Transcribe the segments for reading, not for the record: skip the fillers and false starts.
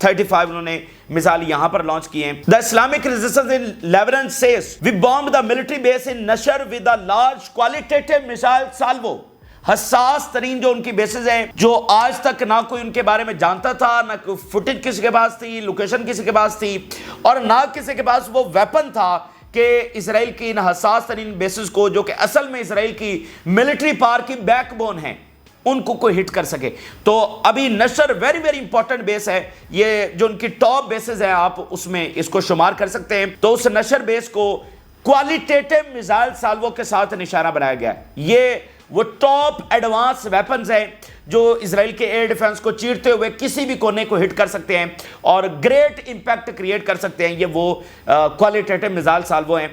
35 انہوں نے مثال یہاں پر لانچ کیے ہیں. The Islamic resistance in Lebanon says we bombed the military base in Nashr with a large qualitative missile salvo. حساس ترین جو ان کی بیسز ہیں جو آج تک نہ کوئی ان کے بارے میں جانتا تھا, نہ کوئی فوٹیج کسی کے پاس تھی, لوکیشن کسی کے پاس تھی, اور نہ کسی کے پاس وہ ویپن تھا کہ اسرائیل کی ان حساس ترین بیسز کو, جو کہ اصل میں اسرائیل کی ملٹری پاور کی بیک بون ہیں, ان کو کوئی ہٹ کر سکے. تو ابھی نشر ویری ویری امپورٹنٹ بیس ہے, یہ جو ان کی ٹاپ بیسز ہیں آپ اس میں اس کو شمار کر سکتے ہیں. تو اس نشر بیس کو کوالٹیٹیو میزائل سالووں کے ساتھ نشانہ بنایا گیا ہے. یہ وہ ٹاپ ایڈوانس ویپنز ہیں جو اسرائیل کے ایئر ڈیفنس کو چیرتے ہوئے کسی بھی کونے کو ہٹ کر سکتے ہیں اور گریٹ امپیکٹ کریٹ کر سکتے ہیں. یہ وہ کوالٹیٹیو میزائل سالوو ہیں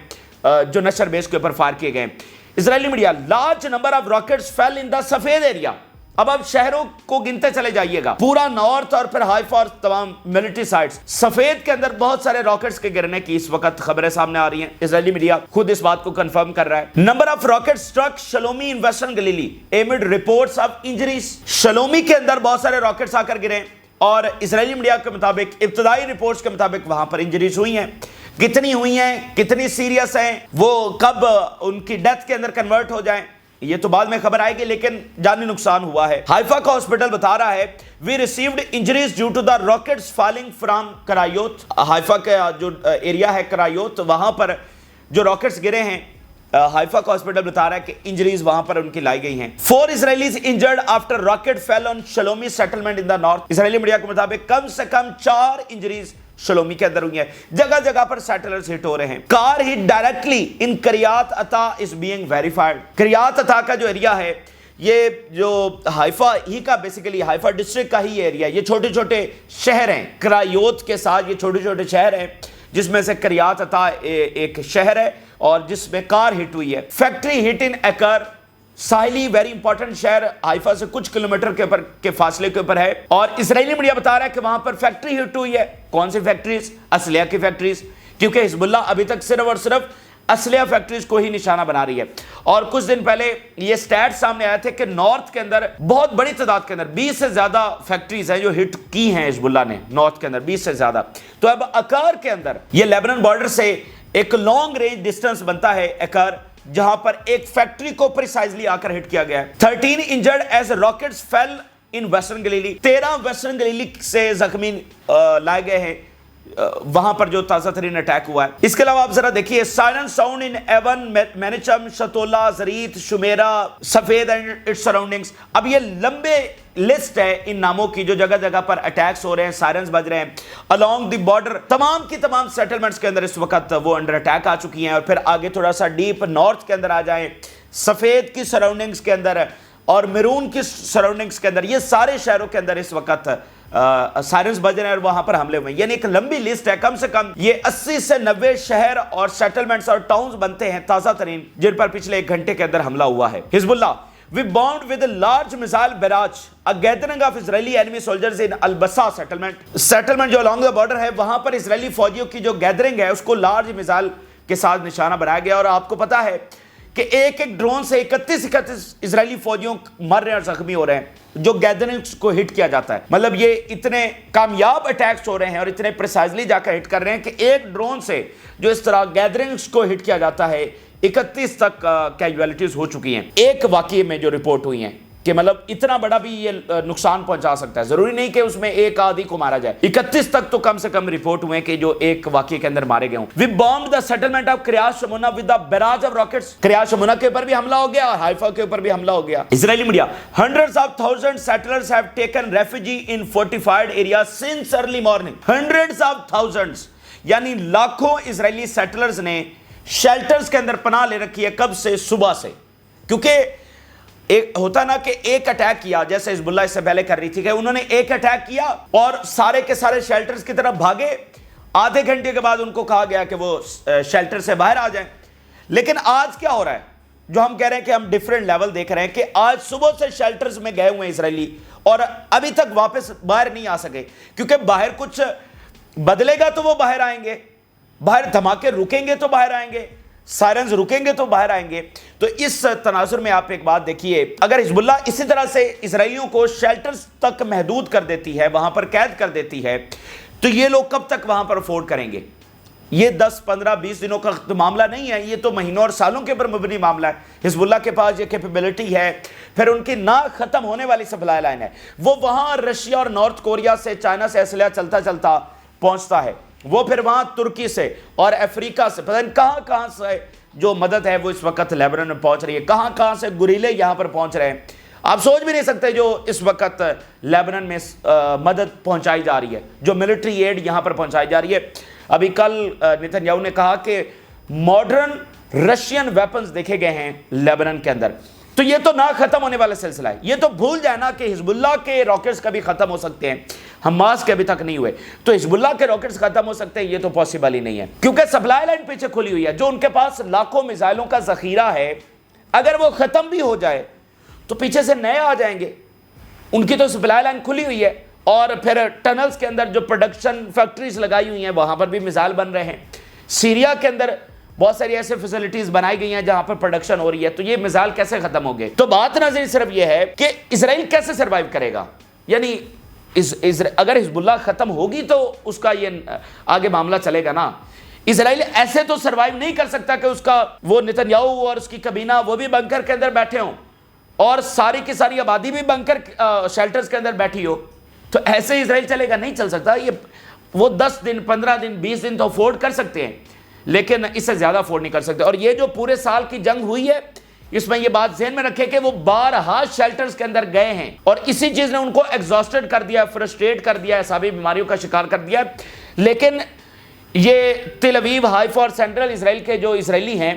جو نشر بیس کے اوپر فائر کیے گئے ہیں. اسرائیلی media, large number of rockets fell in the Safed area. اب شہروں کو گنتے چلے جائیے گا, پورا نارتھ اور پھر ہائفا اور تمام ملٹری سائٹس, سفید کے اندر بہت سارے راکٹس کے گرنے کی اس وقت خبریں سامنے آ رہی ہیں. اسرائیلی میڈیا خود اس بات کو کنفرم کر رہا ہے. Number of rockets struck Shlomi in western Galilee amid reports of injuries. Shlomi کے اندر بہت سارے راکٹس آ کر گرے اور اسرائیلی میڈیا کے مطابق, ابتدائی رپورٹس کے مطابق وہاں پر انجریز ہوئی ہیں. کتنی ہوئی ہیں, کتنی سیریس ہیں, وہ کب ان کی ڈیتھ کے اندر کنورٹ ہو جائیں, یہ تو بعد میں خبر آئے گی, لیکن جانی نقصان ہوا ہے. ہائفا کا ہاسپٹل بتا رہا ہے we received injuries due to the rockets falling from کرایوت. ہائفا کا جو ایریا ہے کرایوت, وہاں پر جو راکٹس گرے ہیں, ہائفا کا ہاسپٹل بتا رہا ہے کہ انجریز وہاں پر ان کی لائی گئی ہیں. 4 Israelis injured after rocket fell on Shalomi settlement in the north. Israeli media کے مطابق کم سے کم 4 انجریز شلومی کے اندر ہوئی ہیں. جگہ جگہ پر سیٹلرز ہٹ ہو رہے ہیں. کار ہٹ ڈائریکٹلی ان کریات عطا از بینگ ویریفائڈ. کریات عطا کا جو ایریا ہے, یہ جو ہائفا ہی کا بیسیکلی ہائفا ڈسٹرکٹ کا ہی ایریا, یہ چھوٹے چھوٹے شہر ہیں کرایوت کے ساتھ, یہ چھوٹے چھوٹے شہر ہیں جس میں سے کریات عطا ایک شہر ہے اور جس میں کار ہٹ ہوئی ہے. فیکٹری ہٹ ان ایکر, ساحلی ویری امپورٹنٹ شہر ہائفا سے کچھ کلومیٹر کے فاصلے کے اوپر ہے, اور اسرائیلی میڈیا بتا رہا ہے کہ وہاں پر فیکٹری ہٹ ہوئی ہے. کون سی فیکٹریز؟ اسلحہ کی فیکٹریز, کیونکہ حزب اللہ ابھی تک صرف اور صرف اسلحہ فیکٹریز کو ہی نشانہ بنا رہی ہے. اور کچھ دن پہلے یہ سٹیٹ سامنے آئے تھے کہ نارتھ کے اندر بہت بڑی تعداد کے اندر 20 سے زیادہ فیکٹریز ہیں جو ہٹ کی ہیں حزب اللہ نے, نارتھ کے اندر 20 سے زیادہ. تو اب اکار کے اندر, یہ لیبنان بارڈر سے ایک لانگ رینج ڈسٹنس بنتا ہے اکار, جہاں پر ایک فیکٹری کو پریسائزلی آ کر ہٹ کیا گیا ہے. 13 injured as rockets fell in western Galilee. 13 western Galilee سے زخمی لائے گئے ہیں وہاں پر جو تازہ ترین اٹیک ہوا ہے. اس کے علاوہ آپ ذرا دیکھیے, سائرن ساؤنڈ ان ایون, مینیچم, شتولا, زریت, شمیرا, سفید اینڈ اٹس سراؤنڈنگز. اب یہ لمبے لسٹ ہے ان ناموں کی جو جگہ جگہ پر اٹیکس ہو رہے ہیں, سائرنز بج رہے ہیں along دی بارڈر. تمام کی تمام سیٹلمنٹس کے اندر اس وقت وہ انڈر اٹیک آ چکی ہیں. اور پھر آگے تھوڑا سا ڈیپ نارتھ کے اندر آ جائیں, سفید کی سراؤنڈنگز کے اندر اور میرون کی سراؤنڈنگز کے اندر, یہ سارے شہروں کے اندر اس وقت سائرنز بج رہے ہیں اور وہاں پر حملے ہوئے ہیں. یعنی ایک لمبی لسٹ ہے, کم سے کم یہ 80 سے 90 شہر اور سیٹلمنٹس اور ٹاؤنز بنتے ہیں تازہ ترین جن پر پچھلے 1 گھنٹے کے اندر حملہ ہوا ہے. حزب اللہ, we bombed with a large missile barrage a gathering of Israeli enemy soldiers in Al-Bassa settlement. settlement جو along the border ہے, وہاں پر اسرائیلی فوجیوں کی جو گیدرنگ ہے اس کو لارج میزائل کے ساتھ نشانہ بنایا گیا. اور آپ کو پتا ہے کہ ایک ڈرون سے 31 اسرائیلی فوجیوں مر رہے ہیں اور زخمی ہو رہے ہیں جو گیدرنگز کو ہٹ کیا جاتا ہے. مطلب یہ اتنے کامیاب اٹیکس ہو رہے ہیں اور اتنے پریسائزلی جا کر ہٹ کر رہے ہیں کہ ایک ڈرون سے جو اس طرح گیدرنگز کو ہٹ کیا جاتا ہے 31 تک کیجویلٹیز ہو چکی ہیں ایک واقعے میں جو رپورٹ ہوئی ہیں. کہ مطلب اتنا بڑا بھی یہ نقصان پہنچا سکتا ہے, ضروری نہیں کہ اس میں ایک آدھی کو مارا جائے. 31 تک تو کم سے کم رپورٹ ہوئے کہ جو ایک واقعے کے اندر مارے گئے ہوں. We bombed the settlement of Kiryat Shmona with a barrage of rockets. Kiryat Shmona کے اوپر بھی حملہ ہو گیا اور ہائفا کے اوپر بھی حملہ ہو گیا. اسرائیلی media, hundreds of thousands settlers have taken refuge in fortified areas since early morning. Hundreds of thousands, یعنی لاکھوں اسرائیلی سیٹلرز نے شیلٹرز کے اندر پناہ لے رکھی ہے. کب سے؟ صبح سے. کیونکہ ایک ہوتا نا کہ ایک اٹیک کیا, جیسے حزب اللہ اس سے پہلے کر رہی تھی کہ انہوں نے ایک اٹیک کیا اور سارے کے سارے شیلٹرز کی طرف بھاگے, آدھے گھنٹے کے بعد ان کو کہا گیا کہ وہ شیلٹر سے باہر آ جائیں. لیکن آج کیا ہو رہا ہے, جو ہم کہہ رہے ہیں کہ ہم ڈیفرنٹ لیول دیکھ رہے ہیں کہ آج صبح سے شیلٹرز میں گئے ہوئے ہیں اسرائیلی اور ابھی تک واپس باہر نہیں آ سکے, کیونکہ باہر کچھ بدلے گا تو وہ باہر آئیں گے, باہر دھماکے رکیں گے تو باہر آئیں گے, سائرنز رکیں گے تو باہر آئیں گے۔ تو اس تناظر میں آپ ایک بات دیکھیے، اگر حزب اللہ اسی طرح سے اسرائیلیوں کو شیلٹرز تک محدود کر دیتی ہے، وہاں پر قید کر دیتی ہے، تو یہ لوگ کب تک وہاں پر افورڈ کریں گے؟ یہ 10 15 20 دنوں کا معاملہ نہیں ہے، یہ تو مہینوں اور سالوں کے اوپر مبنی معاملہ ہے۔ حزب اللہ کے پاس یہ کیپیبلٹی ہے، پھر ان کی نہ ختم ہونے والی سپلائی لائن ہے، وہ وہاں رشیا اور نارتھ کوریا سے، چائنا سے اسلحہ چلتا چلتا پہنچتا ہے، وہ پھر وہاں ترکی سے اور افریقہ سے، پتہ نہیں کہاں کہاں سے جو مدد ہے وہ اس وقت لیبنان میں پہنچ رہی ہے، کہاں کہاں سے گوریلے یہاں پر پہنچ رہے ہیں۔ آپ سوچ بھی نہیں سکتے جو اس وقت لیبنان میں مدد پہنچائی جا رہی ہے، جو ملٹری ایڈ یہاں پر پہنچائی جا رہی ہے۔ ابھی کل نیتن یاہو نے کہا کہ ماڈرن رشین ویپنز دیکھے گئے ہیں لیبنان کے اندر۔ تو یہ تو نہ ختم ہونے والا سلسلہ ہے، یہ تو بھول جائے نا کہ حزب اللہ کے راکٹس کبھی ختم ہو سکتے ہیں، حماس کے ابھی تک نہیں ہوئے، تو حزب اللہ کے راکٹس ختم ہو سکتے ہیں، یہ تو پاسبل ہی نہیں ہے، کیونکہ سپلائی لائن پیچھے کھلی ہوئی ہے، جو ان کے پاس لاکھوں میزائلوں کا ذخیرہ ہے، اگر وہ ختم بھی ہو جائے تو پیچھے سے نئے آ جائیں گے۔ ان کی تو سپلائی لائن کھلی ہوئی ہے، اور پھر ٹنلز کے اندر جو پروڈکشن فیکٹریز لگائی ہوئی ہیں وہاں پر بھی میزائل بن رہے ہیں۔ سیریا کے اندر بہت ساری ایسے فیسلٹیز بنائی گئی ہیں جہاں پر پروڈکشن ہو رہی ہے، تو یہ میزائل کیسے ختم ہو گئے؟ تو بات ناظرین صرف یہ ہے کہ اسرائیل کیسے سروائیو کرے گا، یعنی اگر حزب اللہ ختم ہوگی تو اس کا یہ آگے معاملہ چلے گا نا۔ اسرائیل ایسے تو سروائیو نہیں کر سکتا کہ اس کا وہ نیتن یاہو اور اس کی کابینہ وہ بھی بنکر کے اندر بیٹھے ہوں اور ساری کی ساری آبادی بھی بنکر شیلٹرز کے اندر بیٹھی ہو، تو ایسے اسرائیل چلے گا، نہیں چل سکتا۔ یہ وہ 10 دن 15 دن 20 دن تو افورڈ کر سکتے ہیں، لیکن اس سے زیادہ افورڈ نہیں کر سکتے۔ اور یہ جو پورے سال کی جنگ ہوئی ہے، اس میں یہ بات ذہن میں رکھے کہ وہ بارہا شیلٹرز کے اندر گئے ہیں اور اسی چیز نے ان کو ایگزاسٹڈ کر دیا، فرسٹریٹ کر دیا، اعصابی بیماریوں کا شکار کر دیا۔ لیکن یہ تل ابیب، حائفہ اور سینٹرل اسرائیل کے جو اسرائیلی ہیں،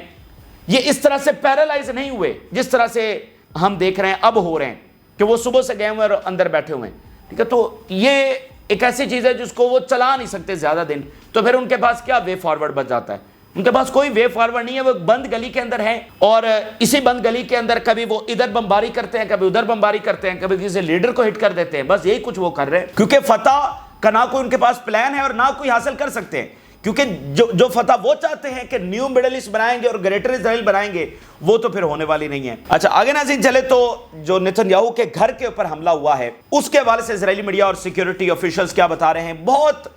یہ اس طرح سے پیرالائز نہیں ہوئے جس طرح سے ہم دیکھ رہے ہیں اب ہو رہے ہیں، کہ وہ صبح سے گئے ہوئے اور اندر بیٹھے ہوئے ہیں، ٹھیک ہے۔ تو یہ ایک ایسی چیز ہے جس کو وہ چلا نہیں سکتے زیادہ دن، تو پھر ان کے پاس کیا وے فارورڈ بچ جاتا ہے؟ ان کے پاس کوئی وے فارورڈ نہیں ہے، وہ ایک بند گلی کے اندر ہیں، اور اسی بند گلی کے اندر کبھی وہ ادھر بمباری کرتے ہیں، کبھی ادھر بمباری کرتے ہیں، کبھی کسی لیڈر کو ہٹ کر دیتے ہیں، بس یہی کچھ وہ کر رہے ہیں، کیونکہ فتح کا نہ کوئی ان کے پاس پلان ہے اور نہ کوئی حاصل کر سکتے ہیں، کیونکہ جو فتح وہ چاہتے ہیں کہ نیو مڈل ایسٹ بنائیں گے اور گریٹر اسرائیل بنائیں گے، وہ تو پھر ہونے والی نہیں ہے۔ اچھا آگے ناظرین چلے تو جو نیتن یاہو کے گھر کے اوپر حملہ ہوا ہے، اس کے حوالے سے اسرائیلی میڈیا اور سیکیورٹی آفیشلز کیا بتا رہے ہیں؟ بہت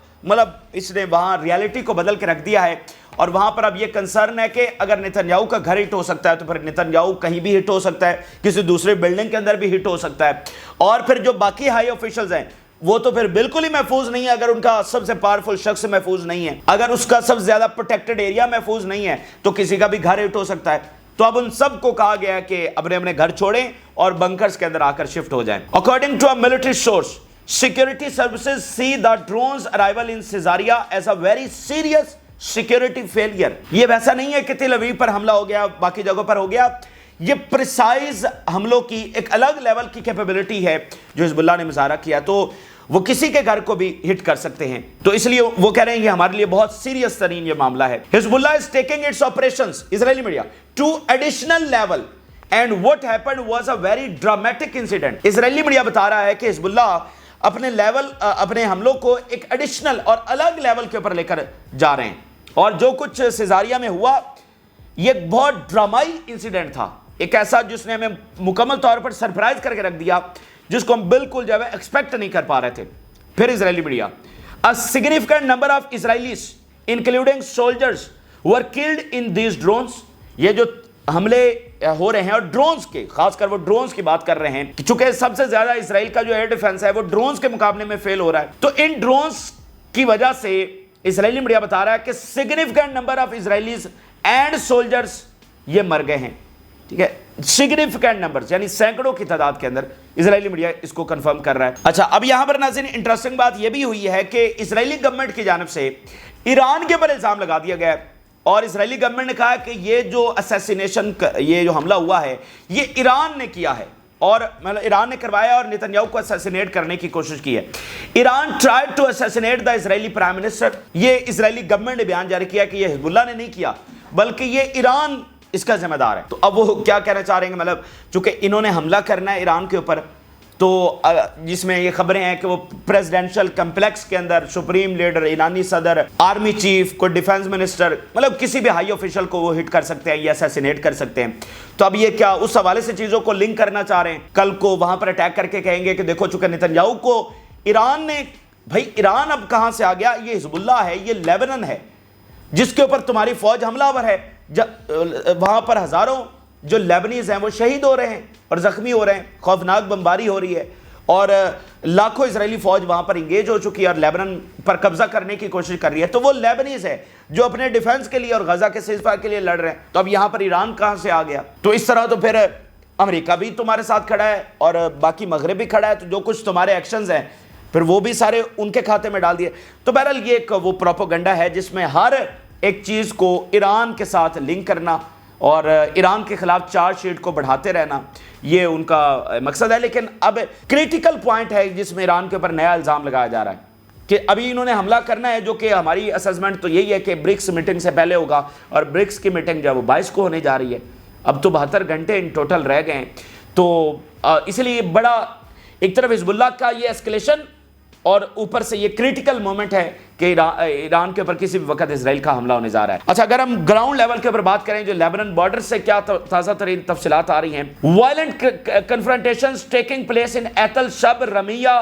اس نے وہاں ریالٹی کو بدل کے رکھ دیا ہے، اور وہاں پر اب یہ کنسرن ہے کہ اگر نیتن یاہو کا گھر ہٹ ہو سکتا ہے تو پھر نیتن یاہو کہیں بھی ہٹ ہو سکتا ہے، کسی دوسرے بلڈنگ کے اندر بھی ہٹ ہو سکتا ہے، اور پھر جو باقی ہائی آفیشلز ہیں وہ تو پھر بالکل ہی محفوظ نہیں ہے۔ اگر ان کا سب سے پاورفل شخص محفوظ نہیں ہے، اگر اس کا سب سے زیادہ پروٹیکٹڈ ایریا محفوظ نہیں ہے، تو کسی کا بھی گھر ہٹ ہو سکتا ہے۔ تو اب ان سب کو کہا گیا ہے کہ اپنے گھر چھوڑیں اور بنکرز کے اندر آ کر شفٹ ہو جائیں۔ According to a military source, security services see the drone's arrival in Caesarea as a very serious security failure۔ یہ ویسا نہیں ہے کہ تل ابیب پر حملہ ہو گیا، باقی جگہوں پر ہو گیا، یہ پریسائز حملوں کی ایک الگ لیول کی کیپیبلٹی ہے جو حزب اللہ نے مظاہرہ کیا، تو وہ کسی کے گھر کو بھی ہٹ کر سکتے ہیں۔ تو اس لیے وہ کہہ رہے ہیں کہ ہمارے لیے بہت سیریس ترین یہ معاملہ ہے۔ حزب اللہ is taking its operations، Israeli media, to additional level and what happened was a very dramatic incident۔ Israeli media بتا رہا ہے کہ حزب اللہ اپنے حملوں کو ایک ایڈیشنل اور الگ لیول کے اوپر لے کر جا رہے ہیں، اور جو کچھ سیزاریا میں ہوا یہ ایک بہت ڈرامائی انسیڈنٹ تھا، ایک ایسا جس نے ہمیں مکمل طور پر سرپرائز کر کے رکھ دیا، جس کو ہم بالکل جو ہے ایکسپیکٹ نہیں کر پا رہے تھے۔ پھر اسرائیلی media, a significant number of Israelis including soldiers were killed in these drones۔ یہ جو حملے ہو رہے ہیں اور ڈرونز کے، خاص کر وہ ڈرونز کی بات کر رہے ہیں، چونکہ سب سے زیادہ اسرائیل کا جو ایئر ڈیفنس ہے وہ ڈرونز کے مقابلے میں فیل ہو رہا ہے، تو ان ڈرونز کی وجہ سے اسرائیلی میڈیا بتا رہا ہے کہ significant number of Israelis and soldiers یہ مر گئے ہیں، ٹھیک ہے، سگنیفیکنٹ نمبرز یعنی سینکڑوں کی تعداد کے اندر اسرائیلی میڈیا اس کو کنفرم کر رہا ہے۔ اچھا اب یہاں پر ناظرین انٹرسٹنگ بات یہ بھی ہوئی ہے کہ اسرائیلی گورنمنٹ کی جانب سے ایران کے اوپر الزام لگا دیا گیا ہے، اور اسرائیلی گورنمنٹ نے کہا کہ یہ جو اسیسینیشن، یہ جو حملہ ہوا ہے یہ ایران نے کیا ہے، اور ایران نے کروایا اور نیتن یاہو کو اسیسینیٹ کرنے کی کوشش کی ہے۔ Iran tried to assassinate the Israeli Prime Minister۔ یہ اسرائیلی گورنمنٹ نے بیان جاری کیا کہ یہ حزب اللہ نے نہیں کیا بلکہ یہ ایران اس کا ذمہ دار ہے۔ تو اب وہ کیا کہنا چاہ رہے ہیں، مطلب چونکہ انہوں نے حملہ کرنا ہے ایران کے اوپر، تو جس میں یہ خبریں ہیں کہ وہ پریزیڈنشل کمپلیکس کے اندر سپریم لیڈر، ایرانی صدر، آرمی چیف، کوئی ڈیفنس منسٹر، مطلب کسی بھی ہائی آفیشل کو وہ ہٹ کر سکتے ہیں یا اسیسینیٹ کر سکتے ہیں. تو اب یہ کیا اس حوالے سے چیزوں کو لنک کرنا چاہ رہے ہیں؟ کل کو وہاں پر اٹیک کر کے کہیں گے کہ دیکھو چونکہ نتنیاہو کو ایران نے، بھائی ایران اب کہاں سے آ گیا؟ یہ حزب اللہ ہے، یہ لیبنن ہے جس کے اوپر تمہاری فوج حملہ آور ہے. وہاں پر ہزاروں جو لیبنیز ہیں وہ شہید ہو رہے ہیں اور زخمی ہو رہے ہیں، خوفناک بمباری ہو رہی ہے، اور لاکھوں اسرائیلی فوج وہاں پر انگیج ہو چکی ہے اور لیبنن پر قبضہ کرنے کی کوشش کر رہی ہے. تو وہ لیبنیز ہے جو اپنے ڈیفنس کے لیے اور غزہ کے سیز فائر کے لیے لڑ رہے ہیں. تو اب یہاں پر ایران کہاں سے آ گیا؟ تو اس طرح تو پھر امریکہ بھی تمہارے ساتھ کھڑا ہے اور باقی مغرب بھی کھڑا ہے. تو جو کچھ تمہارے ایکشنز ہیں پھر وہ بھی سارے ان کے کھاتے میں ڈال دیے. تو بہرحال یہ ایک وہ پروپیگنڈا ہے جس میں ہر ایک چیز کو ایران کے ساتھ لنک کرنا اور ایران کے خلاف چارج شیٹ کو بڑھاتے رہنا، یہ ان کا مقصد ہے. لیکن اب کریٹیکل پوائنٹ ہے جس میں ایران کے اوپر نیا الزام لگایا جا رہا ہے کہ ابھی انہوں نے حملہ کرنا ہے، جو کہ ہماری اسسمنٹ تو یہی ہے کہ برکس میٹنگ سے پہلے ہوگا، اور برکس کی میٹنگ جو ہے وہ 22 کو ہونے جا رہی ہے. اب تو 72 گھنٹے ان ٹوٹل رہ گئے ہیں. تو اس لیے بڑا ایک طرف حزب اللہ کا یہ اسکلیشن اور اوپر سے یہ کریٹیکل مومنٹ ہے کہ ایران کے اوپر کسی بھی وقت اسرائیل کا حملہ ہونے جا رہا ہے. اچھا، اگر ہم گراؤنڈ لیول کے اوپر بات کریں جو لیبنن بارڈر سے کیا تازہ ترین تفصیلات آ رہی ہیں. وائلنٹ کنفرنٹیشنز ٹیکنگ پلیس ان ایتل شب رمیہ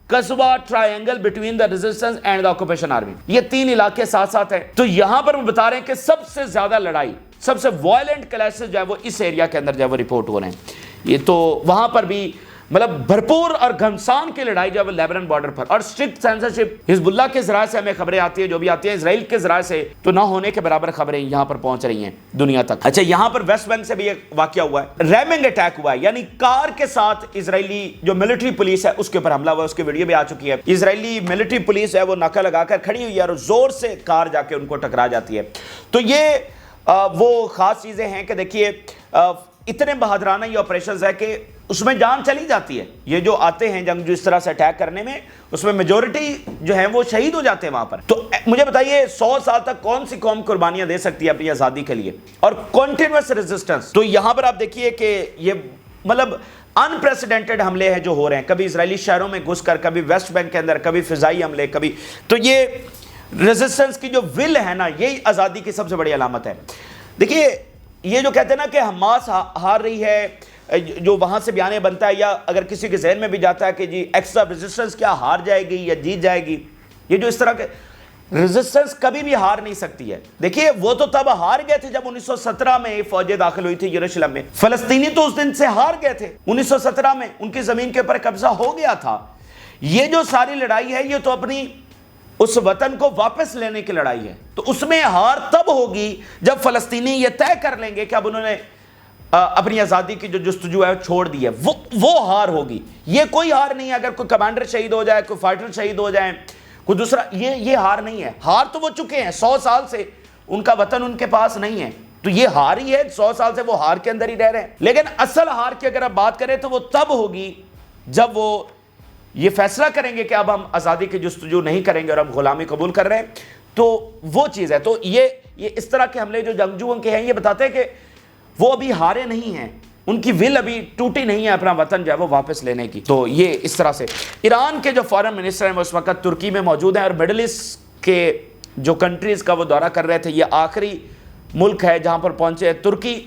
قصبہ triangle between the resistance and the occupation army. یہ 3 علاقے ساتھ ساتھ ہیں. تو یہاں پر وہ بتا رہے ہیں کہ سب سے زیادہ لڑائی، سب سے وائلنٹ کلیشز جو ہے وہ اس ایریا کے اندر جو ہے وہ رپورٹ ہو رہے ہیں. یہ تو وہاں پر بھی مطلب بھرپور اور گھمسان کی لڑائی جو ہے لیبنن بارڈر پر، اور اسٹرکٹ سینسرشپ حزب اللہ کے ذرائع سے ہمیں خبریں آتی ہیں، جو بھی آتی ہیں اسرائیل کے ذرائع سے تو نہ ہونے کے برابر خبریں یہاں پر پہنچ رہی ہیں دنیا تک. اچھا، یہاں پر ویسٹ بینک سے بھی ایک واقعہ ہوا ہے، ریمنگ اٹیک ہوا ہے، یعنی کار کے ساتھ اسرائیلی جو ملٹری پولیس ہے اس کے اوپر حملہ ہوا ہے. اس کی ویڈیو بھی آ چکی ہے. اسرائیلی ملٹری پولیس ہے وہ ناکہ لگا کر کھڑی ہوئی ہے اور زور سے کار جا کے ان کو ٹکرا جاتی ہے. تو یہ وہ خاص چیزیں ہیں کہ دیکھیے اتنے بہادرانہ یہ آپریشنز ہے کہ اس میں جان چلی جاتی ہے. یہ جو آتے ہیں جنگ جو اس طرح سے اٹیک کرنے میں، اس میں میجورٹی جو ہیں وہ شہید ہو جاتے ہیں وہاں پر. تو مجھے بتائیے 100 سال تک کون سی قوم قربانیاں دے سکتی ہے اپنی آزادی کے لیے، اور کنٹینیوس ریزسٹنس. تو یہاں پر آپ دیکھیے کہ یہ مطلب انپریسیڈنٹڈ حملے ہیں جو ہو رہے ہیں، کبھی اسرائیلی شہروں میں گھس کر، کبھی ویسٹ بینک کے اندر، کبھی فضائی حملے، کبھی. تو یہ ریزسٹنس کی جو ول ہے نا، یہی آزادی کی سب سے بڑی علامت ہے. دیکھیے یہ جو کہتے ہیں نا کہ حماس ہار رہی ہے، جو وہاں سے بیانیہ بنتا ہے، یا اگر کسی کے ذہن میں بھی جاتا ہے کہ جی ایکسٹرا ریزسٹنس کیا ہار جائے گی یا جیت جائے گی، یہ جو اس طرح کے ریزسٹنس کبھی بھی ہار نہیں سکتی ہے. دیکھیے وہ تو تب ہار گئے تھے جب 1917 میں فوجیں داخل ہوئی تھی یروشلم میں. فلسطینی تو اس دن سے ہار گئے تھے، 1917 میں ان کی زمین کے اوپر قبضہ ہو گیا تھا. یہ جو ساری لڑائی ہے یہ تو اپنی اس وطن کو واپس لینے کی لڑائی ہے. تو اس میں ہار تب ہوگی جب فلسطینی یہ طے کر لیں گے کہ اب انہوں نے اپنی آزادی کی جو جستجو ہے چھوڑ دی ہے، وہ ہار ہوگی. یہ کوئی ہار نہیں ہے اگر کوئی کمانڈر شہید ہو جائے، کوئی فائٹر شہید ہو جائے، کوئی دوسرا، یہ ہار نہیں ہے. ہار تو وہ چکے ہیں، 100 سال سے ان کا وطن ان کے پاس نہیں ہے، تو یہ ہار ہی ہے. 100 سال سے وہ ہار کے اندر ہی رہ رہے ہیں. لیکن اصل ہار کی اگر آپ بات کریں تو وہ تب ہوگی جب وہ یہ فیصلہ کریں گے کہ اب ہم آزادی کی جستجو نہیں کریں گے اور ہم غلامی قبول کر رہے ہیں. تو وہ چیز ہے. تو یہ اس طرح کے حملے جو جنگجوؤں کے ہیں یہ بتاتے ہیں کہ وہ ابھی ہارے نہیں ہیں، ان کی ول ابھی ٹوٹی نہیں ہے اپنا وطن جو ہے وہ واپس لینے کی. تو یہ اس طرح سے ایران کے جو فارن منسٹر ہیں وہ اس وقت ترکی میں موجود ہیں اور مڈل ایسٹ کے جو کنٹریز کا وہ دورہ کر رہے تھے. یہ آخری ملک ہے جہاں پر پہنچے ہیں. ترکی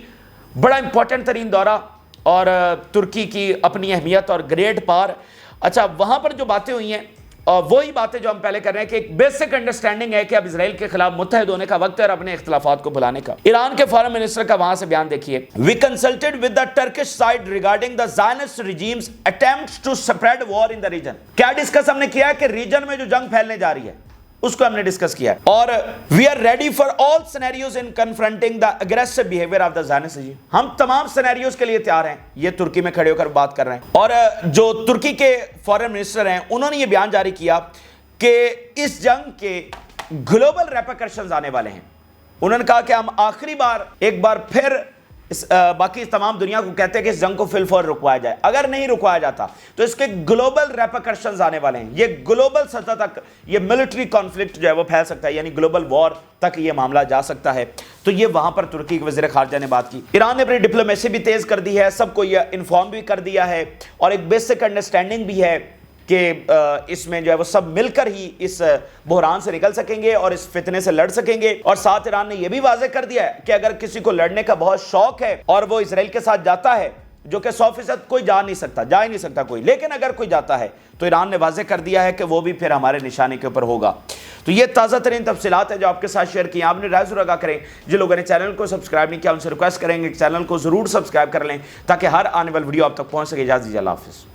بڑا امپورٹنٹ ترین دورہ، اور ترکی کی اپنی اہمیت اور گریڈ پار. اچھا، وہاں پر جو باتیں ہوئی ہیں اور وہی باتیں جو ہم پہلے کر رہے ہیں کہ ایک بیسک انڈرسٹینڈنگ ہے کہ اب اسرائیل کے خلاف متحد ہونے کا وقت ہے اور اپنے اختلافات کو بھلانے کا. ایران کے فارن منسٹر کا وہاں سے بیان دیکھیے. We consulted with the Turkish side regarding the Zionist regime's attempts to spread war in the region. کیا ڈسکس ہم نے کیا ہے کہ ریجن میں جو جنگ پھیلنے جا رہی ہے اس کو ہم نے ڈسکس کیا ہے. اور we are ready for all scenarios in confronting the aggressive behaviour of the Zionist regime. ہم تمام سینیریوز کے لیے تیار ہیں. یہ ترکی میں کھڑے ہو کر بات کر رہے ہیں. اور جو ترکی کے فارن منسٹر ہیں انہوں نے یہ بیان جاری کیا کہ اس جنگ کے گلوبل ریپرکشنز آنے والے ہیں. انہوں نے کہا کہ ہم آخری بار ایک بار پھر باقی تمام دنیا کو کہتے ہیں کہ اس جنگ کو فی الفور رکوایا جائے. اگر نہیں رکوایا جاتا تو اس کے گلوبل ریپرکشنز آنے والے ہیں. یہ گلوبل سطح تک یہ ملٹری کانفلکٹ جو ہے وہ پھیل سکتا ہے, یعنی گلوبل وار تک یہ معاملہ جا سکتا ہے. تو یہ وہاں پر ترکی کے وزیر خارجہ نے بات کی. ایران نے اپنی ڈپلومیسی بھی تیز کر دی ہے, سب کو یہ انفارم بھی کر دیا ہے, اور ایک بیسک انڈرسٹینڈنگ بھی ہے کہ اس میں جو ہے وہ سب مل کر ہی اس بحران سے نکل سکیں گے اور اس فتنے سے لڑ سکیں گے. اور ساتھ ایران نے یہ بھی واضح کر دیا ہے کہ اگر کسی کو لڑنے کا بہت شوق ہے اور وہ اسرائیل کے ساتھ جاتا ہے, جو کہ 100% کوئی جا ہی نہیں سکتا کوئی, لیکن اگر کوئی جاتا ہے تو ایران نے واضح کر دیا ہے کہ وہ بھی پھر ہمارے نشانے کے اوپر ہوگا. تو یہ تازہ ترین تفصیلات ہیں جو آپ کے ساتھ شیئر کی. آپ نے رائے ضرور آگاہ کریں. جن لوگوں نے چینل کو سبسکرائب نہیں کیا ان سے ریکویسٹ کریں گے کہ چینل کو ضرور سبسکرائب کر لیں تاکہ ہر آنے والی ویڈیو آپ تک پہنچ سکے. اجازت دیجیے, اللہ حافظ.